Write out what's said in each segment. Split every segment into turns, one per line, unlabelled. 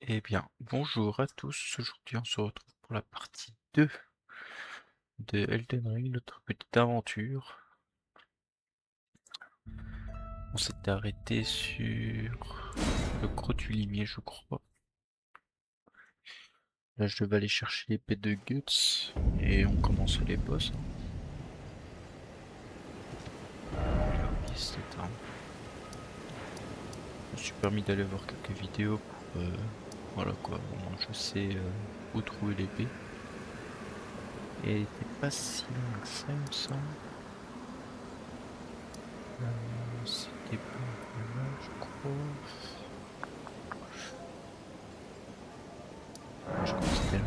Eh bien, bonjour à tous. Aujourd'hui, on se retrouve pour la partie 2 de Elden Ring, notre petite aventure. On s'était arrêté sur le Crot du Limier, je crois. Là, je devais aller chercher l'épée de Guts et on commence les boss. J'ai oublié cette arme. Je me suis permis d'aller voir quelques vidéos pour voilà quoi, au moins je sais où trouver l'épée. Et elle était pas si loin que ça, il me semble. C'était pas là, je crois. Je crois que c'était là.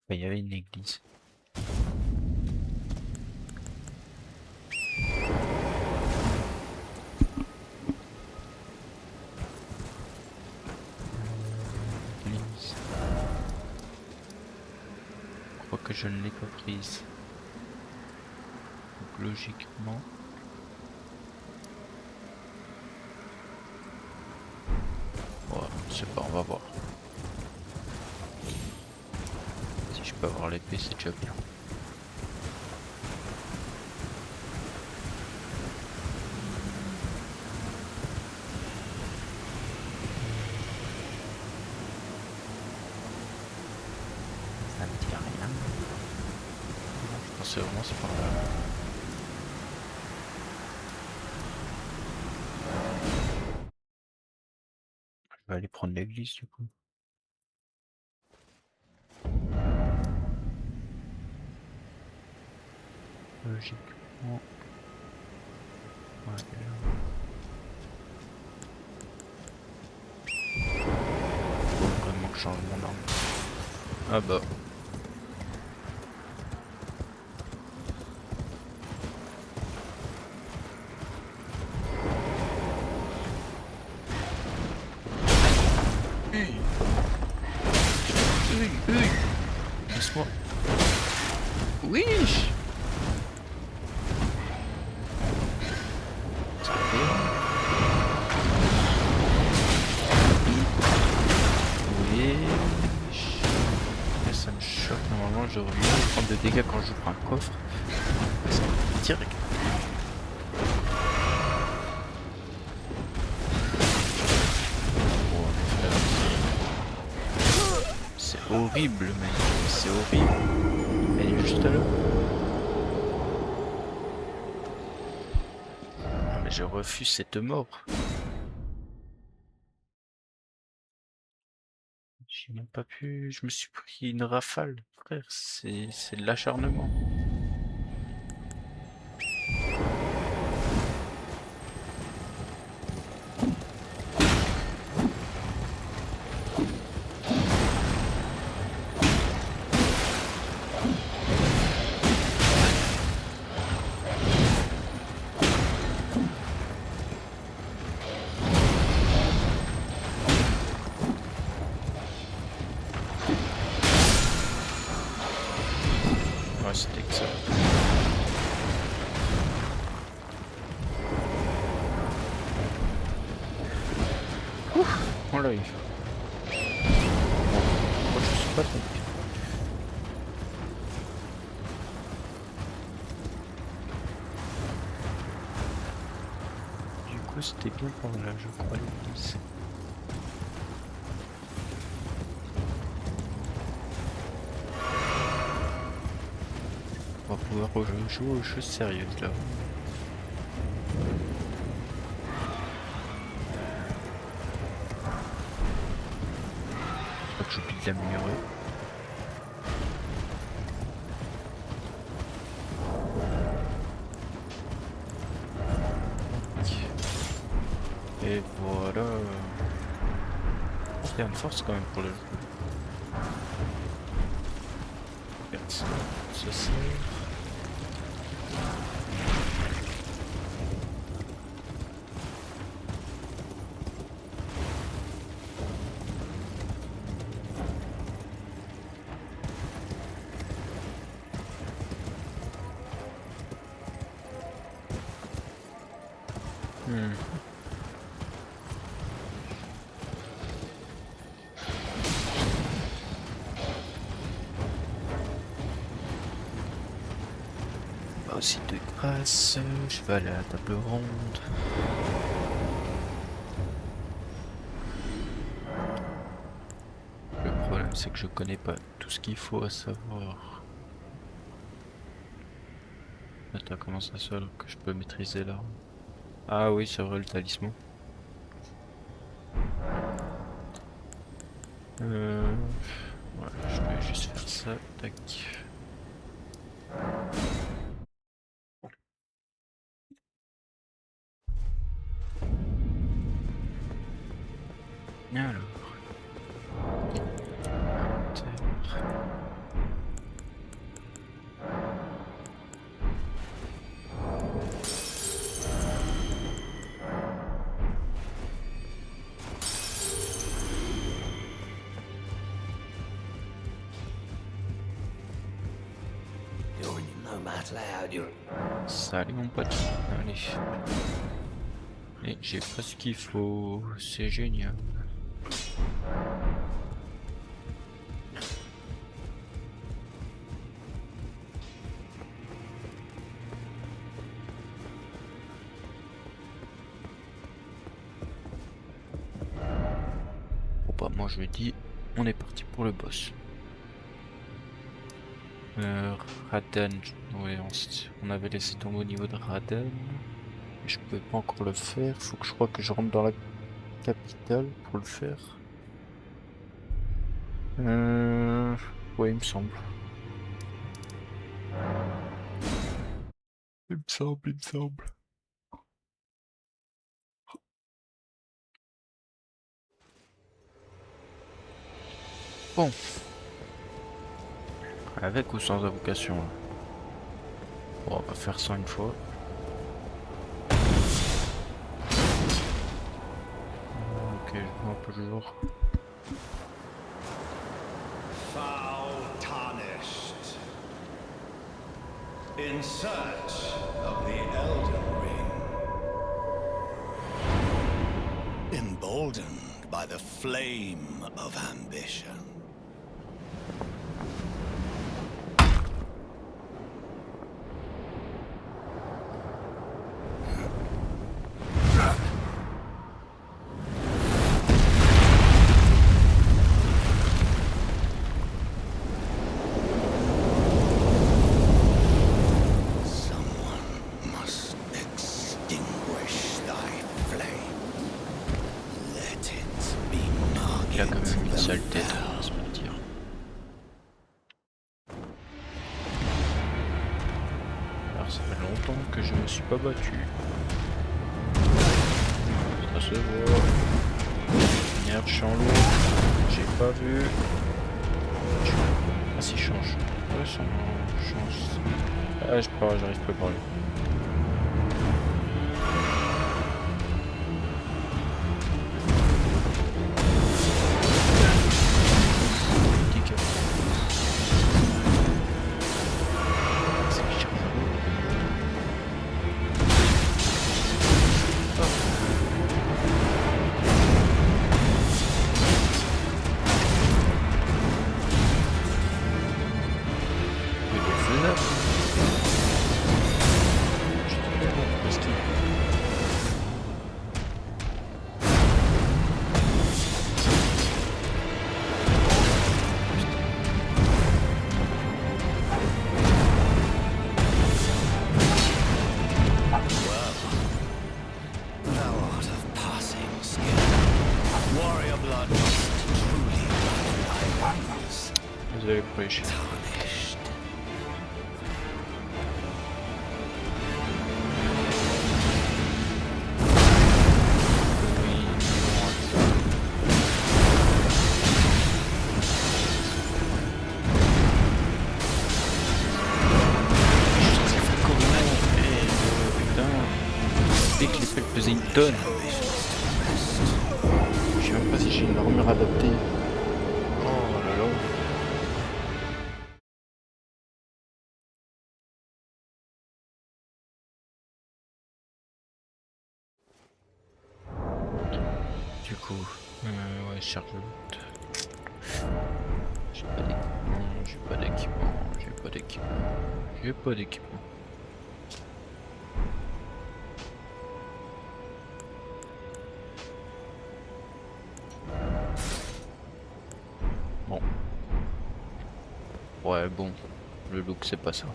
Enfin, il y avait une église. L'église. Je crois que je ne l'ai pas prise. Donc logiquement. Ouais, je sais pas, on va voir. Si je peux avoir l'épée, c'est déjà bien. Ça me dit rien. Je pensais vraiment c'est par là. Je vais aller prendre l'église du coup. Logiquement. Ouais, là. Faut vraiment que je change mon arme. Ah bah. Hey, hey. Laisse-moi. Oui. Ça fait. Oui. Ça me choque. Normalement, je devrais mieux prendre de dégâts quand je prends un coffre. Ça me direct. C'est horrible, mec. C'est horrible. Elle est juste là. Non, mais je refuse cette mort. J'ai même pas pu. Je me suis pris une rafale, frère. C'est de l'acharnement. Ouais, c'était que ça. On l'a eu. Moi, je suis pas tombé. Du coup, c'était bien par là, je crois, l'église. On va pouvoir jouer aux choses sérieuses là. Faut que j'oublie de l'améliorer. Et voilà. Il y a une force quand même pour le jeu. Regarde ça. Ça sert. aussi de grâce. Je vais aller à la table ronde. Le problème c'est que je connais pas tout ce qu'il faut à savoir. Attends, comment ça se fait alors que je peux maîtriser l'arme? Ah oui, c'est vrai, le talisman. Voilà, je vais juste faire ça, tac. Alors, inventaire. Salut mon pote, allez. Et j'ai pas ce qu'il faut, c'est génial. Bon bah moi je dis, on est parti pour le boss. Radan, ouais, on avait laissé tomber au niveau de Radan. Je peux pas encore le faire, faut que je crois que je rentre dans la capitale pour le faire. Ouais, il me semble. Il me semble, il me semble. Bon. Avec ou sans invocation là. Bon, on va faire ça une fois. Ok, je vois un peu le jour.
Foul tarnished. In search of the Elden Ring. Emboldened by the flame of ambition.
Il a quand même une sale tête, on va se mentir. Alors ça fait longtemps que je me suis pas battu. Ça se voit. Merde, je suis en lourd. J'ai pas vu. Ah si, change. Ouais, change. Ah, j'arrive pas à parler. Désolé pour les chiens. Dès que l'effet faisait une tonne. Je sais même pas si j'ai une armure adaptée. Oh là là. Du coup, ouais, charge de loot. J'ai pas d'équipement, j'ai pas d'équipement, j'ai pas d'équipement, j'ai pas d'équipement. Ouais, bon, le look c'est pas ça.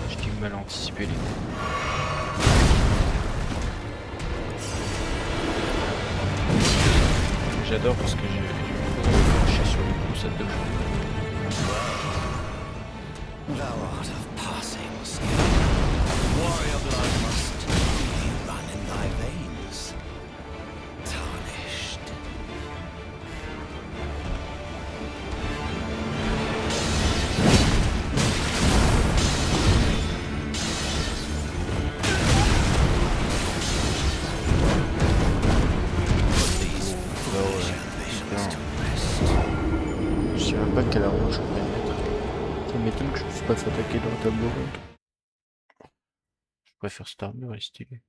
J'ai du mal à anticiper les coups. J'adore parce que je suis sur le coup, ça te
Thou art of passing skill. Warrior blood must freely run in thy veins. Tarnished. Put these foolish ambitions to rest.
Je sais même pas quelle arme je pourrais mettre. Ça m'étonne que je puisse pas s'attaquer dans le tableau ronde. Je préfère cette armure, elle est stylée.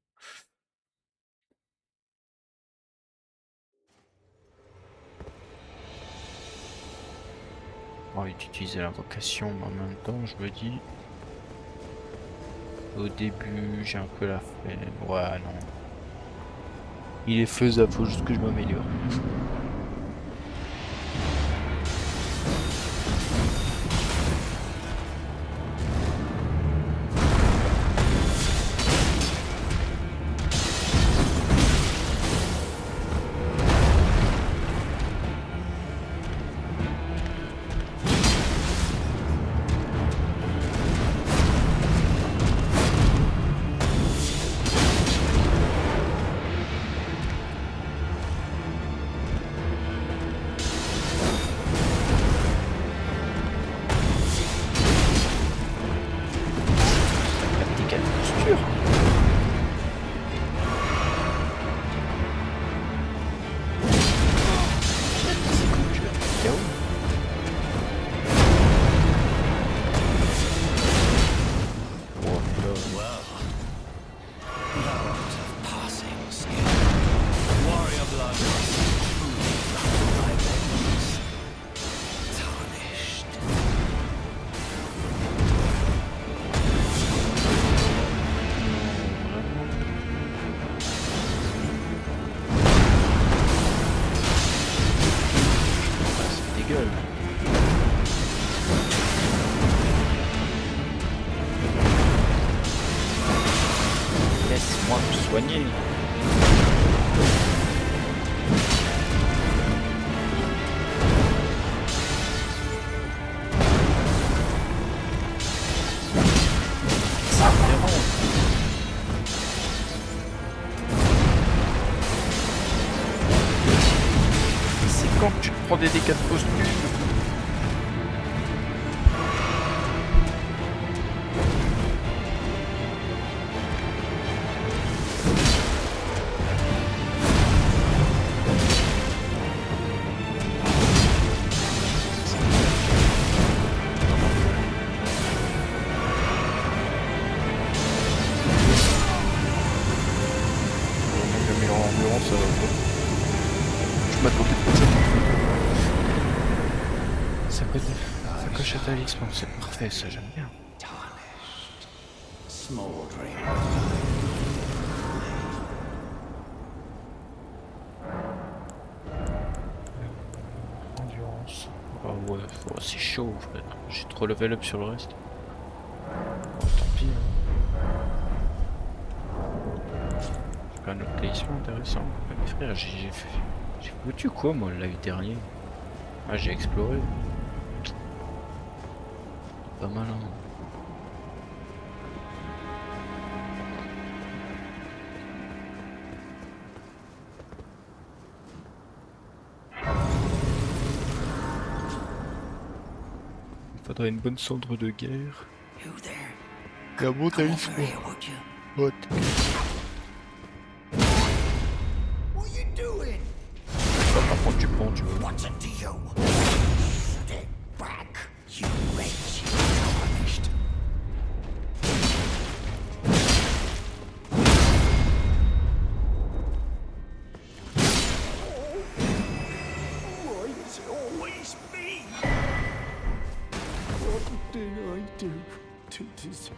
J'ai envie d'utiliser l'invocation, mais en même temps, je me dis. Au début, j'ai un peu la flemme. Ouais, non. Il est faisable, faut juste que je m'améliore. Quelle posture! C'est comme tu as KO. Oh là.
Well, thou art of passing skill. Warrior blood must truly run in thy veins. Tarnished.
Ah, c'est dégueule. Laisse-moi me soigner. Ça me dérange. C'est quand que tu te prends des dégâts de posture. Mais en endurance, ça va pas. Je m'attendais pas à ça. Ça coche à ta liste, c'est parfait, ça j'aime bien.
Tarnished. Smoldering.
Endurance. Ah ouais, c'est chaud frère. J'ai trop level up sur le reste. Oh, tant pis. J'ai pas un autre talisman intéressant. Mais frère, j'ai foutu quoi moi le live dernier? Ah, j'ai exploré. Pas mal hein. Faudrait une bonne cendre de guerre.
You there?
Et un bon
Come over
talisman.
here, would you?
What?
What you doing?
Par contre, tu prends, tu veux.
What's it to you? Stay back, you wretch. Tarnished. Why is it always me? What did I do to deserve?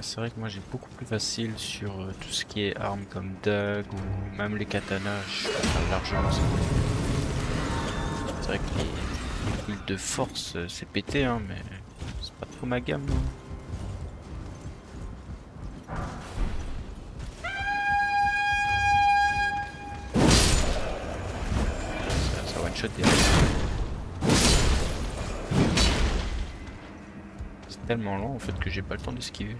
C'est vrai que moi j'ai beaucoup plus facile sur tout ce qui est armes comme Dag ou même les katanas, je préfère largement ça. C'est vrai que les builds de force c'est pété hein, mais c'est pas trop ma gamme. Non. Ça one shot des c'est tellement lent en fait que j'ai pas le temps d'esquiver.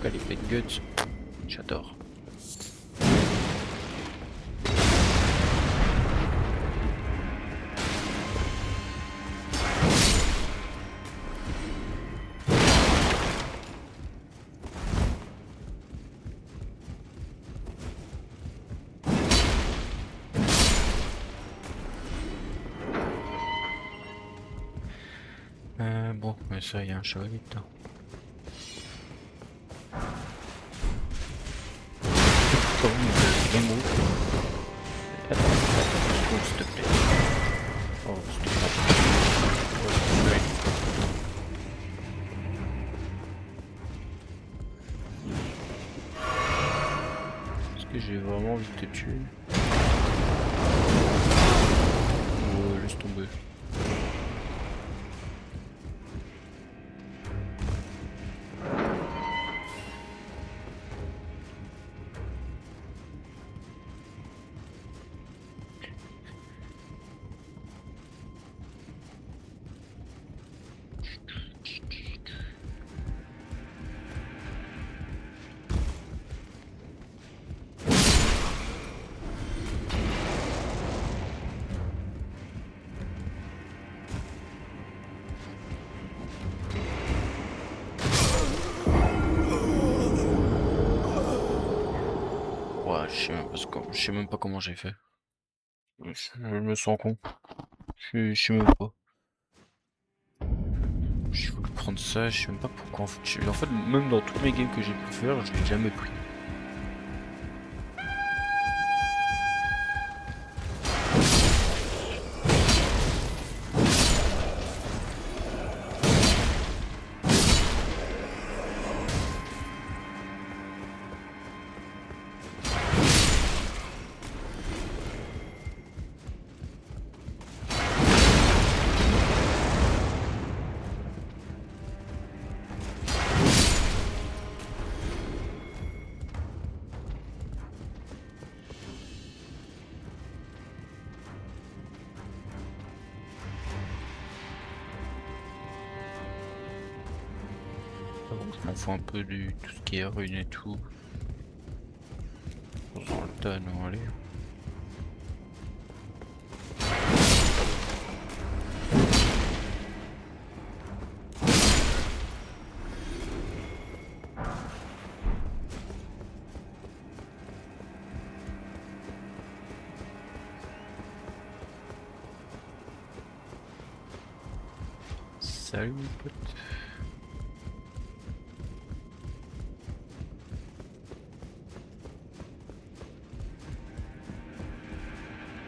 Les pet guts, j'adore. Bon, mais ça, il y a un chevalier dedans. Attends, s'il te plaît. Oh, s'il te plaît. Est-ce que j'ai vraiment envie de te tuer? Oh, laisse tomber. Je sais même pas comment j'ai fait. Je me sens con. Je sais même pas. J'ai voulu prendre ça, je sais même pas pourquoi. En fait, même dans tous mes games que j'ai pu faire, je l'ai jamais pris. Je m'en fous un peu du tout ce qui est rune et tout. Dans le tas, non, allez. Salut mon pote.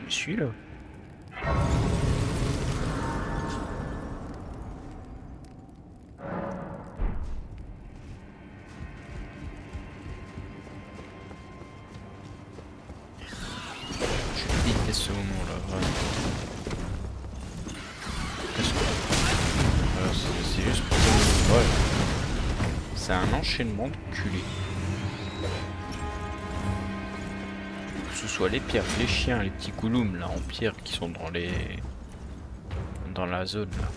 Je suis là. C'est un enchaînement de culés. Que ce soit les pierres, les chiens, les petits goulums là en pierre qui sont dans la zone là,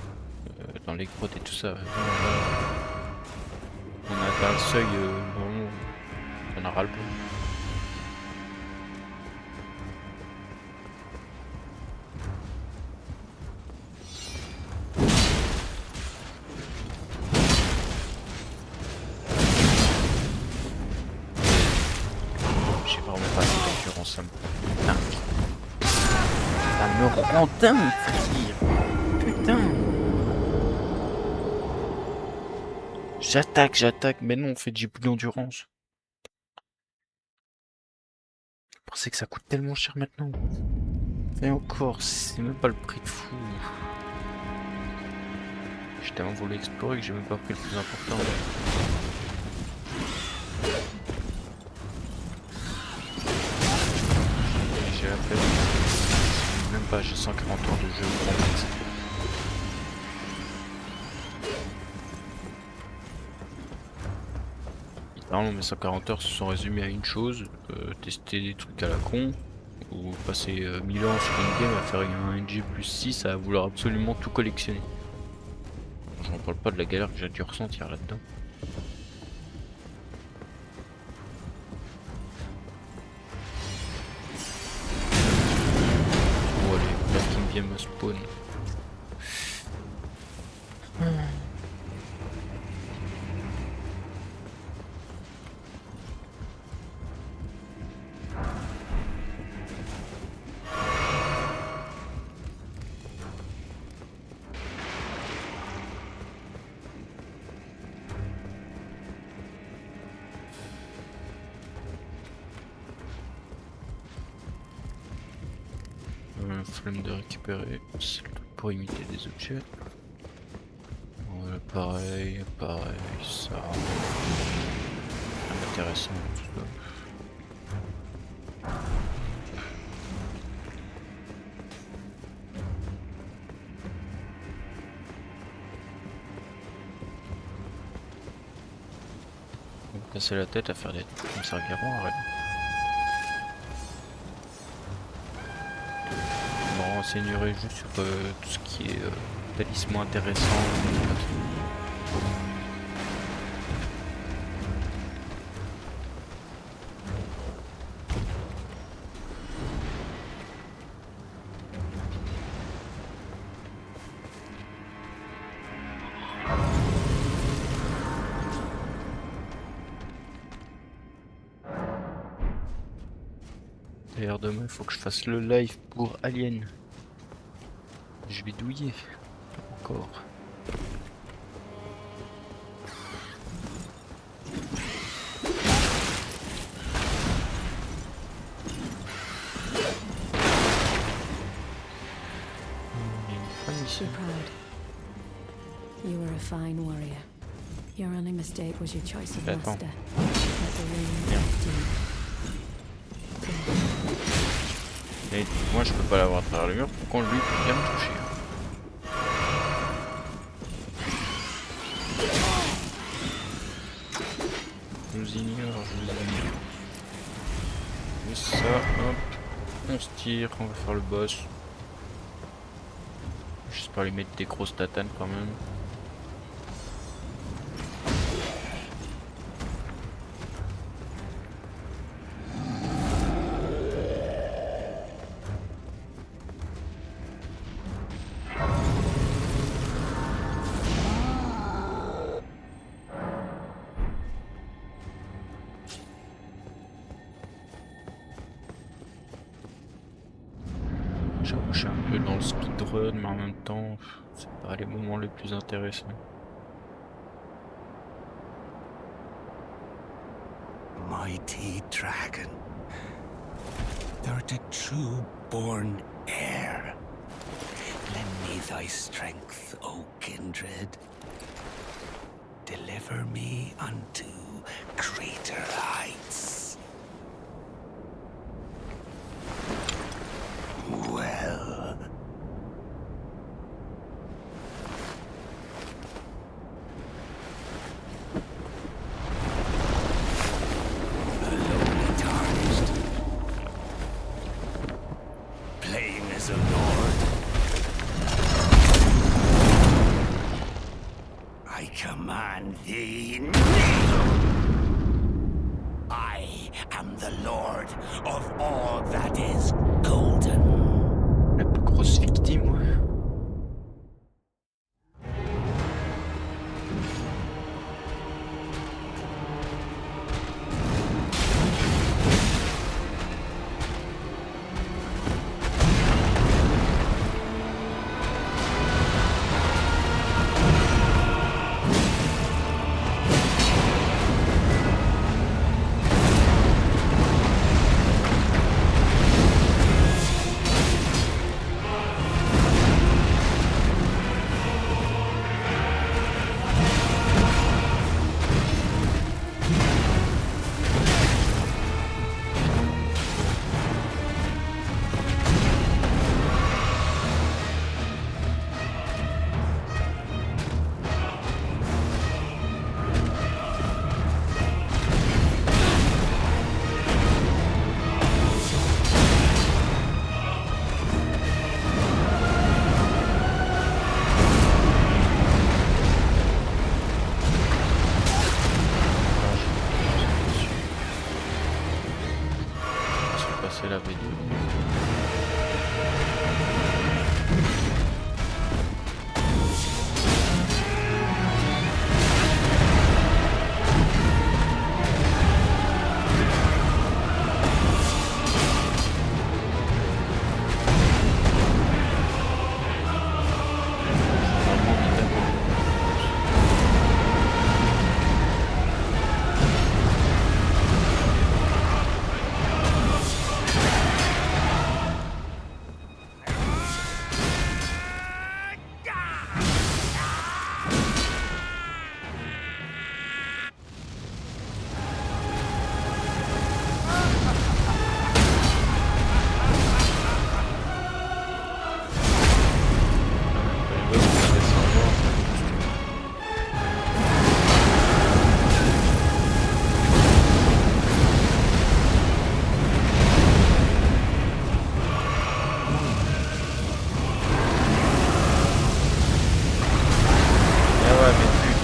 dans les grottes et tout ça. On a atteint le seuil, vraiment, on a ras le bol. J'ai vraiment pas assez d'endurance, ça me rend dingue, frère. Putain. J'attaque, mais non, en fait, j'ai plus d'endurance. Je pensais que ça coûte tellement cher maintenant. Et encore, c'est même pas le prix de fou. J'ai tellement voulu explorer que j'ai même pas pris le plus important. J'ai à peine... Même pas, j'ai 140 heures de jeu. Littéralement, mes 140 heures se sont résumées à une chose, tester des trucs à la con, ou passer 1000 ans sur une game à faire un NG plus 6 à vouloir absolument tout collectionner. Je n'en parle pas de la galère que j'ai dû ressentir là-dedans. Oh allez, là qui me vient me spawn. Flemme de récupérer, c'est le truc pour imiter des objets. Voilà, pareil, ça. Rien d'intéressant tout ça. On va me casser la tête à faire des trucs comme ça, Garant, arrête. Je me renseignerai juste sur tout ce qui est talisman intéressant. D'ailleurs demain il faut que je fasse le live pour Alien. Je vais douiller. Encore. Il y a une femme ici.
Be proud. You were a fine warrior. Your only mistake was your choice of
Attends.
master. Let the wind
Merde.
lift you.
Et moi je peux pas l'avoir à travers le mur, pourquoi lui peut bien me toucher? Je vous ignore. Et ça, hop, on se tire, on va faire le boss. J'espère lui mettre des grosses tatanes quand même. J'avoue, je suis un peu dans le speedrun, mais en même temps, c'est pas les moments les plus intéressants.
Mighty dragon, thou'rt a true born heir. Lend me thy strength, O kindred. Deliver me unto greater heights. Well. mighty needle. I am the lord of all that is golden.
La plus grosse victime, ouais. C'est la vidéo.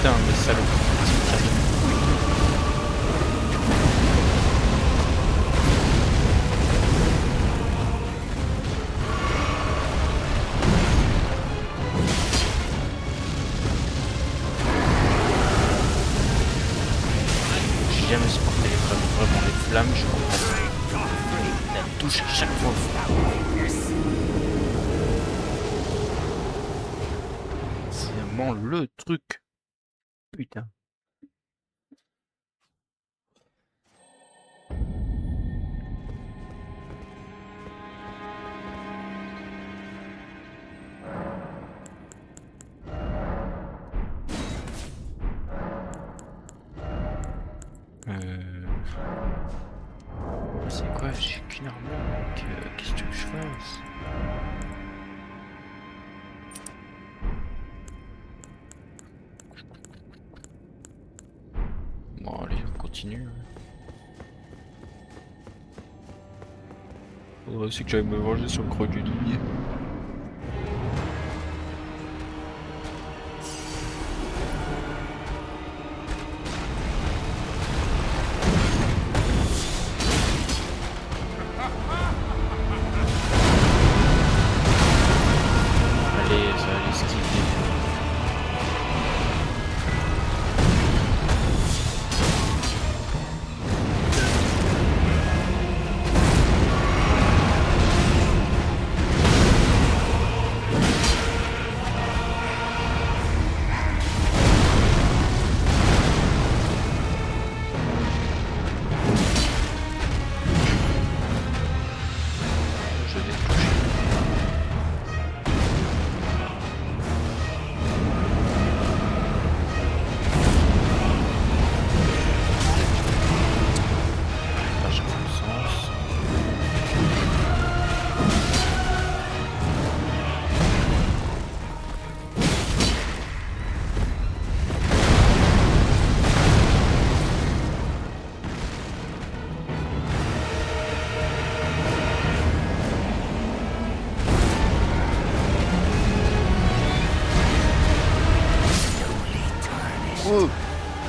Putain, mais salaud. J'ai jamais supporté vraiment les flammes, je comprends pas. La touche à chaque fois. C'est vraiment le truc. Putain. C'est quoi? J'ai qu'une armure, mec. Qu'est-ce que tu veux que je fasse? Bon, allez, on continue. Faudrait aussi que j'aille me venger sur le creux du douillet. Allez, ça va aller esquiver.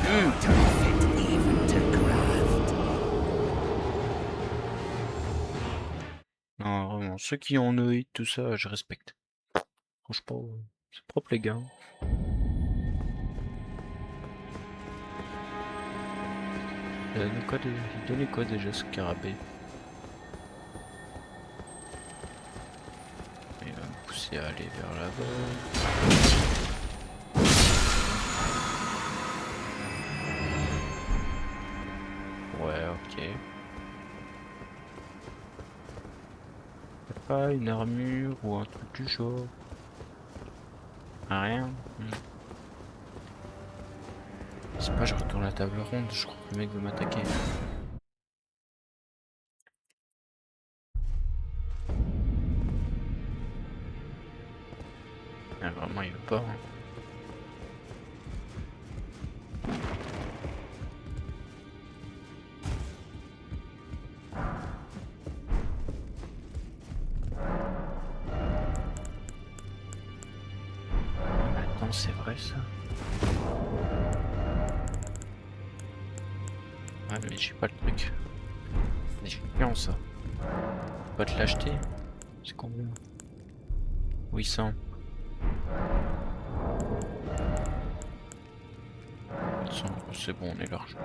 Counterfeit even to craft.
Non, vraiment, ceux qui ont Noé, tout ça, je respecte. Franchement, c'est propre les gars. Il donnait quoi déjà ce scarabée? Il va me pousser à aller vers là-bas. Ouais, ok. Pas une armure ou un truc du genre. Rien. C'est pas je retourne la table ronde, je crois que le mec veut m'attaquer. Ah, vraiment il veut pas. Hein. Attends, c'est vrai ça? Ouais mais j'ai pas le truc. Mais j'ai chiant ça. Je peux pas te l'acheter? C'est combien? 800. C'est bon, on est large.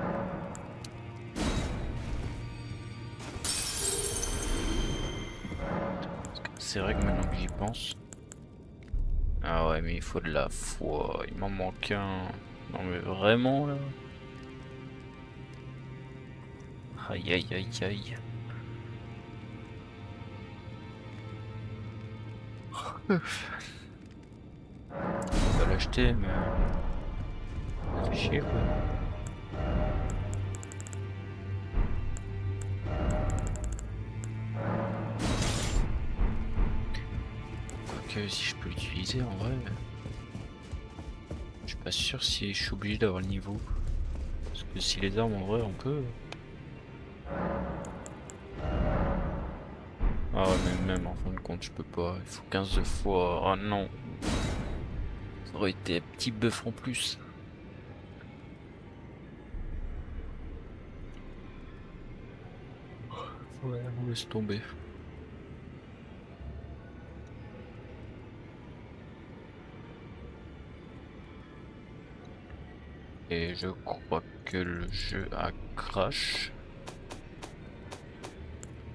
C'est vrai que maintenant que j'y pense. Ah ouais, mais il faut de la foi. Il m'en manque un. Non mais vraiment là. Aïe aïe aïe aïe. On va l'acheter, mais. Ça fait chier quoi. Quoique si je peux l'utiliser en vrai. Je suis pas sûr si je suis obligé d'avoir le niveau. Parce que si les armes en vrai on peut. Ah ouais mais même en fin de compte je peux pas. Il faut 15 fois. Ah non. Ça aurait été un petit buff en plus. Ouais, on laisse tomber. Et je crois que le jeu a crash.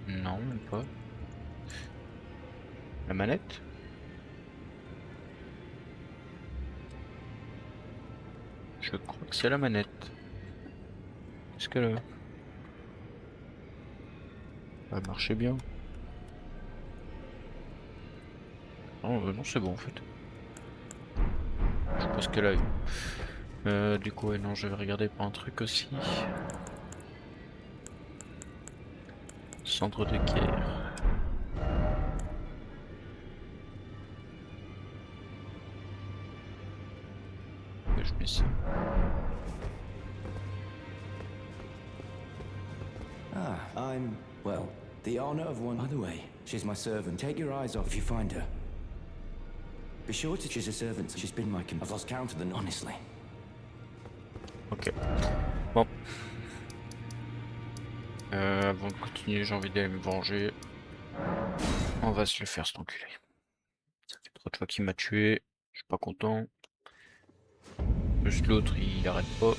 Non, même pas. La manette? Je crois que c'est la manette. Est-ce que là... Elle marchait bien. Non, non c'est bon en fait. Je sais pas ce qu'elle a eu. Du coup, ouais, non, je vais regarder pour un truc aussi. Centre de guerre. Je mets ça.
Ah, I'm, well, the honor of one. By the way, she's my servant. Take your eyes off if you find her. Be sure to she's a servant. She's been my I've lost count of them, honestly.
Ok. Bon. Avant de continuer, j'ai envie d'aller me venger. On va se le faire cet enculé. Ça fait 3 fois qu'il m'a tué. Je suis pas content. Plus l'autre, il arrête pas.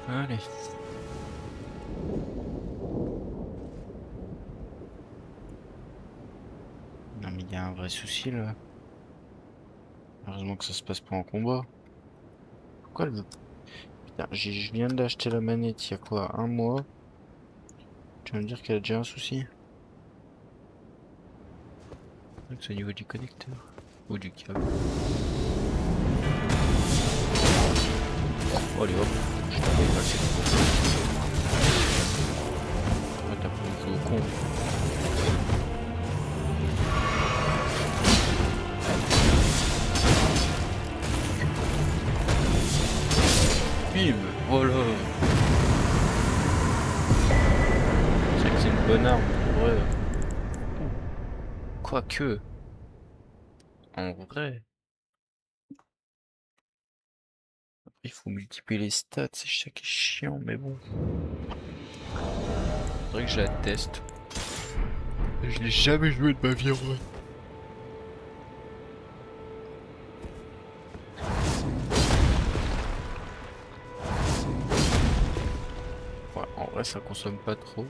Allez. Non mais il y a un vrai souci là. Heureusement que ça se passe pas en combat. Pourquoi elle veut... Putain, je viens d'acheter la manette il y a quoi, un mois? Tu vas me dire qu'elle a déjà un souci? C'est au niveau du connecteur. Ou du câble. Oh allez hop, je t'avais passé. con. Bim, voilà. C'est vrai que c'est une bonne arme, en vrai. Quoique, en vrai, il faut multiplier les stats, c'est ça qui est chiant, mais bon. Faudrait que je la teste. Je l'ai jamais joué de ma vie en vrai. Ouais, en vrai, ça consomme pas trop.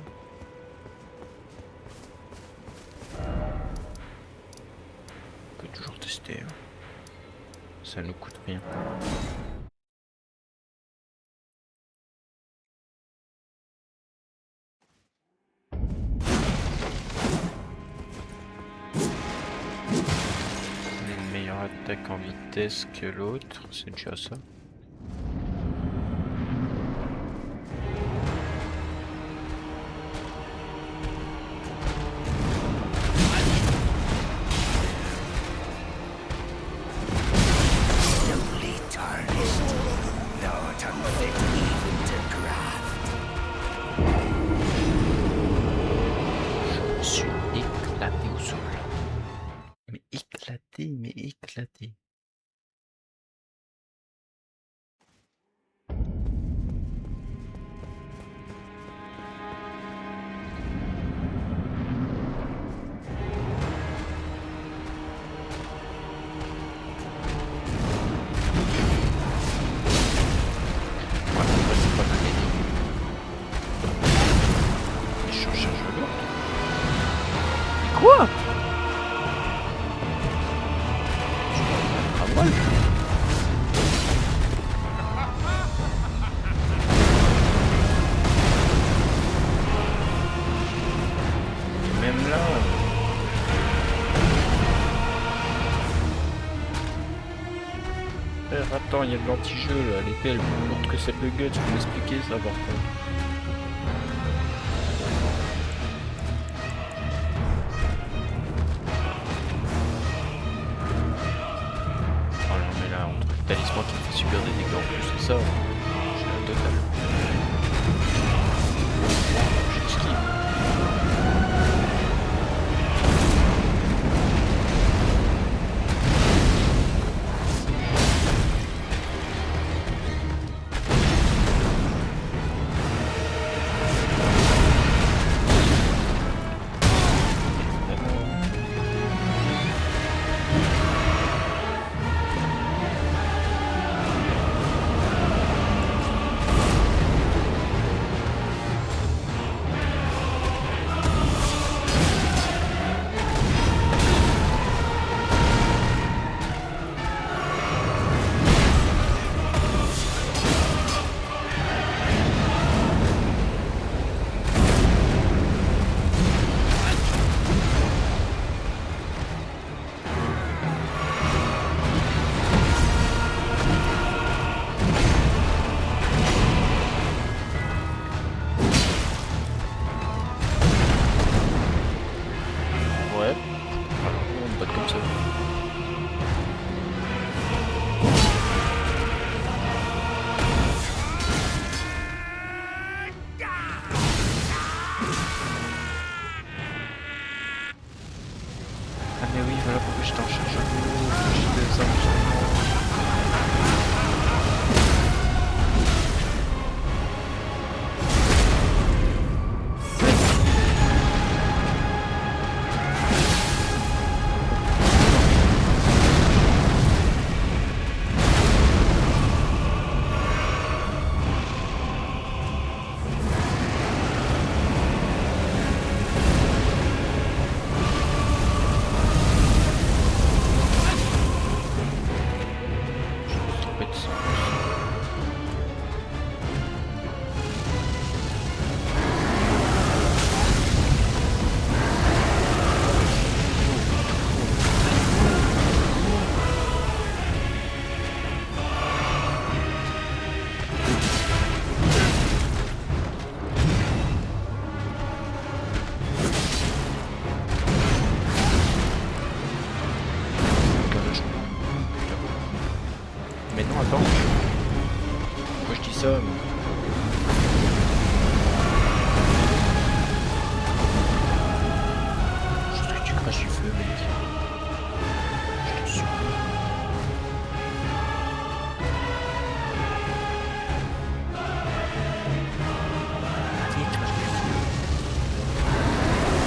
On peut toujours tester, hein. Ça nous coûte rien. Une meilleure attaque en vitesse que l'autre, c'est déjà ça. Je suis éclaté au sol. Mais éclaté. Ouais, en vrai, c'est pas mal gagné. Et je cherche l'autre. Mais quoi? Ah, mal. Même là. Frère, attends, il y a de l'anti-jeu là, l'épée elle est plus lourde que celle de Guts, tu peux m'expliquer ça par contre. Oh non mais là, entre le talisman qui me fait subir des dégâts en plus et ça, j'ai la totale. J'esquive. ça. Juste que tu craches du feu, mec. Je te supplie. Il crache du feu.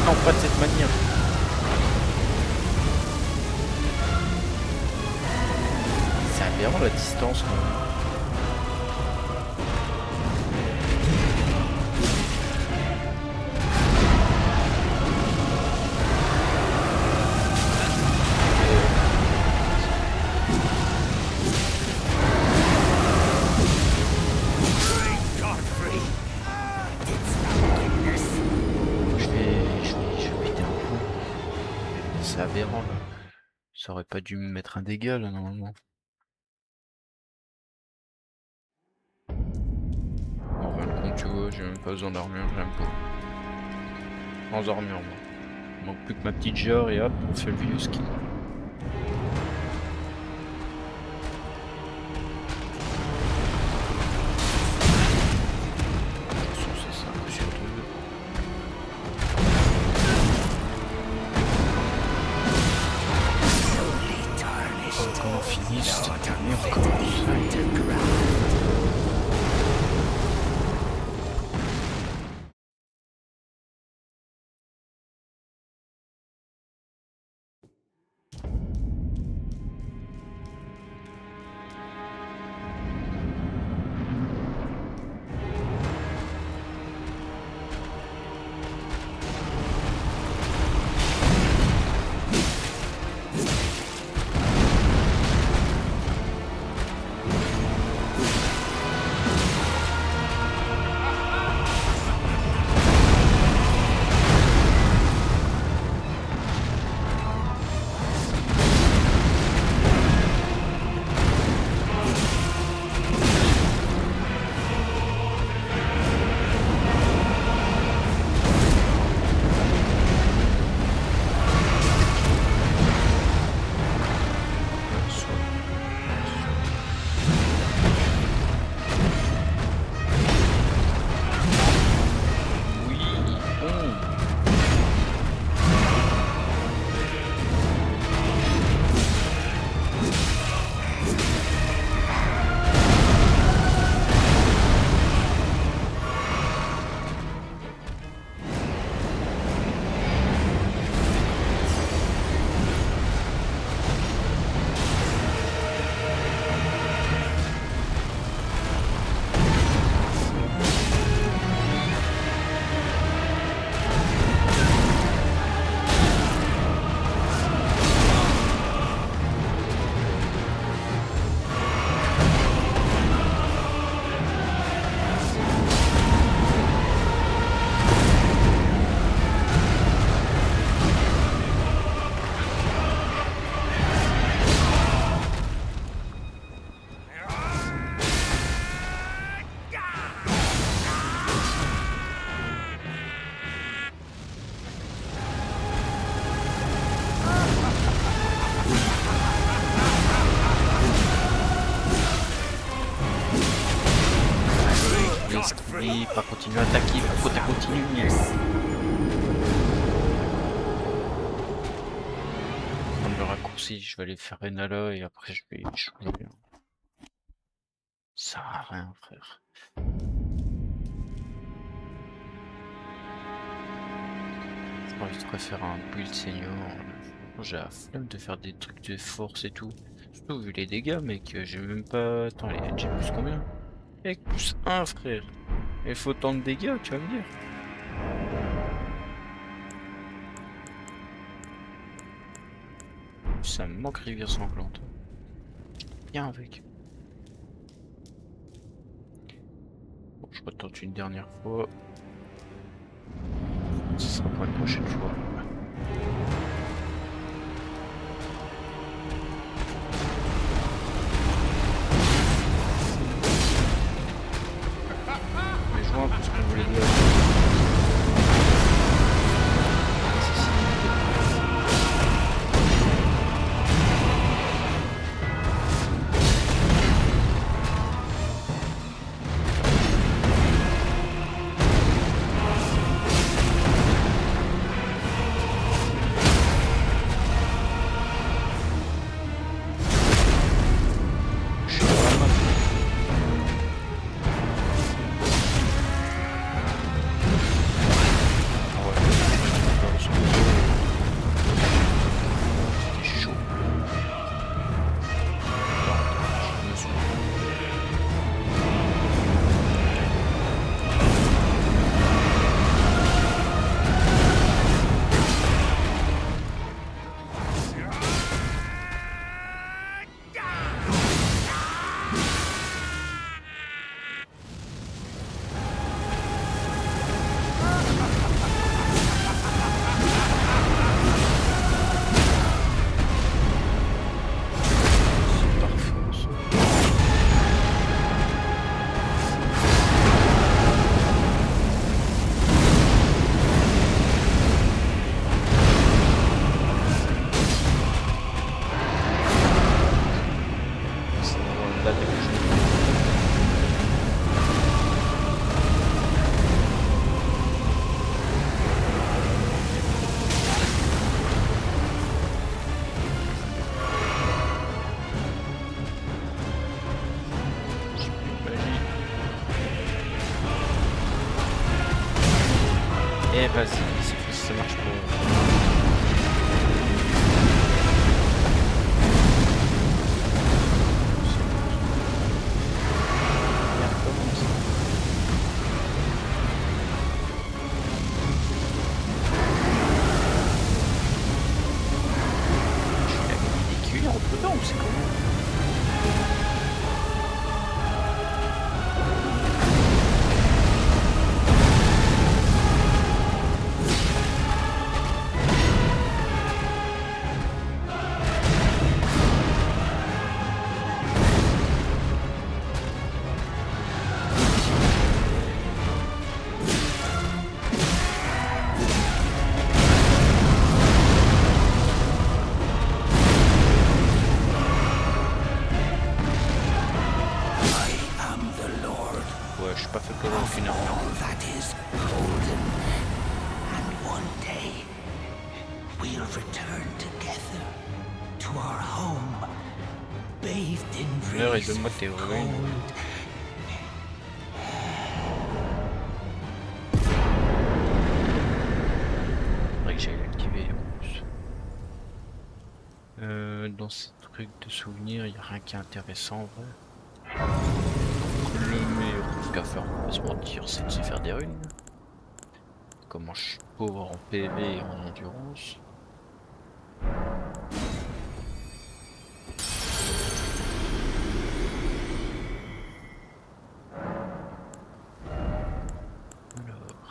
Non, pas de cette manière. C'est aberrant la distance quand même. Je vais péter un coup. C'est aberrant là. Ça aurait pas dû me mettre un dégât là normalement. En fin de compte, tu vois, j'ai même pas besoin d'armure, j'aime pas. Sans armure, moi. Il manque plus que ma petite jarre et hop, on fait le vieux ski. C'est 5 sur 2. Quand on finit, c'est terminé, on commence. Oui, pas continuer à attaquer, faut que continuer. Prendre le raccourci, je vais aller faire Renala et après je vais échouer. Ça sert à rien, frère. Je préfère un build senior. J'ai la flemme de faire des trucs de force et tout. Surtout vu les dégâts, mec, j'ai même pas. Attends, j'ai plus combien? Avec plus 1, frère. Il faut tant de dégâts, tu vas me dire. Ça me manque rivière sanglante. Viens avec. Bon, je retente une dernière fois. Ce sera pour une prochaine fois. Mais je vois un peu ce qu'on voulait dire. Vas-y, ça marche pas. Merde, comment ça? Je l'ai mis des cuillères entre dedans, c'est comment? Ouais, je suis pas fait pour aucune armure.
That is golden. And one day, we'll return together to our home, bathed in
Fleur et
rays
donne-moi
of
tes runes.
gold.
Faudrait que j'aille l'activer en plus. Dans ces trucs de souvenirs, il n'y a rien qui est intéressant en vrai. Donc, le meilleur truc à faire, on va pas se mentir, c'est de se faire des runes. Comment je suis pauvre en PV et en endurance. Alors.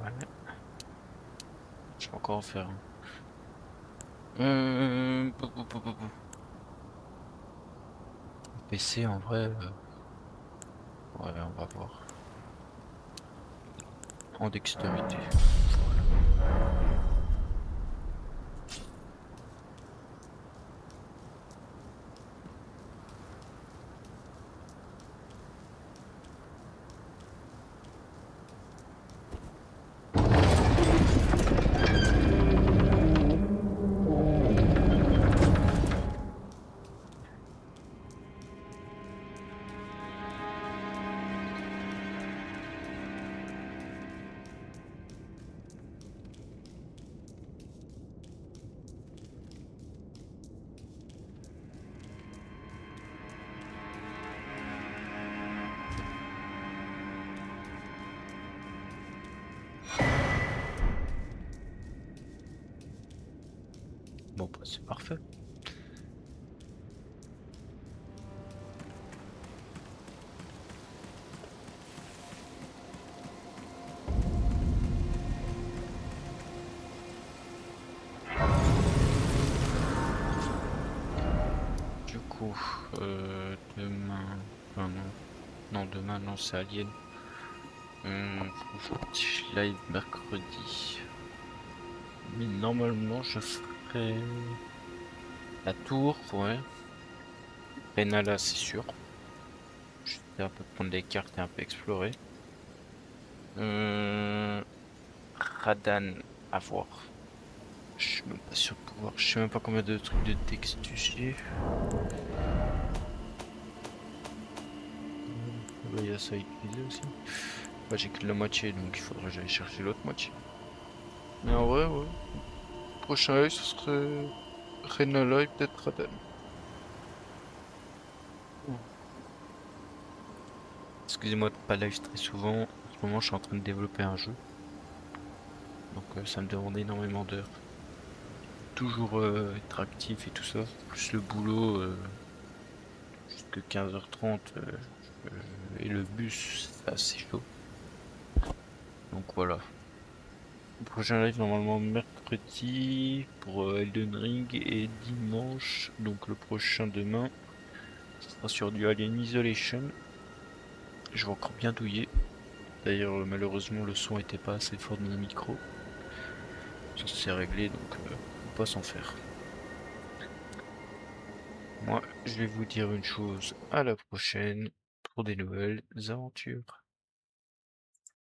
Ouais. Je vais encore en faire un. Pou. PC en vrai. Ouais, on va voir. En dextérité. Voilà. Bon, bah, c'est parfait. Du coup, demain... Non, non. Non, demain, non, c'est Alien. Aujourd'hui, je live mercredi. Mais normalement, je ferai la tour, ouais. Renala, c'est sûr. Je vais un peu prendre les cartes et un peu explorer. Radan, à voir. Je suis même pas sûr de pouvoir. Je sais même pas combien de trucs de texte j'ai. Là, il y a ça à utiliser aussi. Bah, j'ai que la moitié, donc il faudrait que j'aille chercher l'autre moitié. Mais en vrai, ouais. Prochain live, ce serait Renala et peut-être Radan. Excusez-moi de pas live très souvent. En ce moment, je suis en train de développer un jeu. Donc ça me demande énormément d'heures. Toujours être actif et tout ça. Plus le boulot, jusque 15h30. Et le bus, c'est assez chaud. Donc voilà. Le prochain live normalement mercredi pour Elden Ring et dimanche. Donc le prochain demain, ce sera sur du Alien Isolation. Je vais encore bien douiller. D'ailleurs malheureusement le son était pas assez fort de mon micro. Ça s'est réglé donc faut pas s'en faire. Moi je vais vous dire une chose, à la prochaine pour des nouvelles aventures.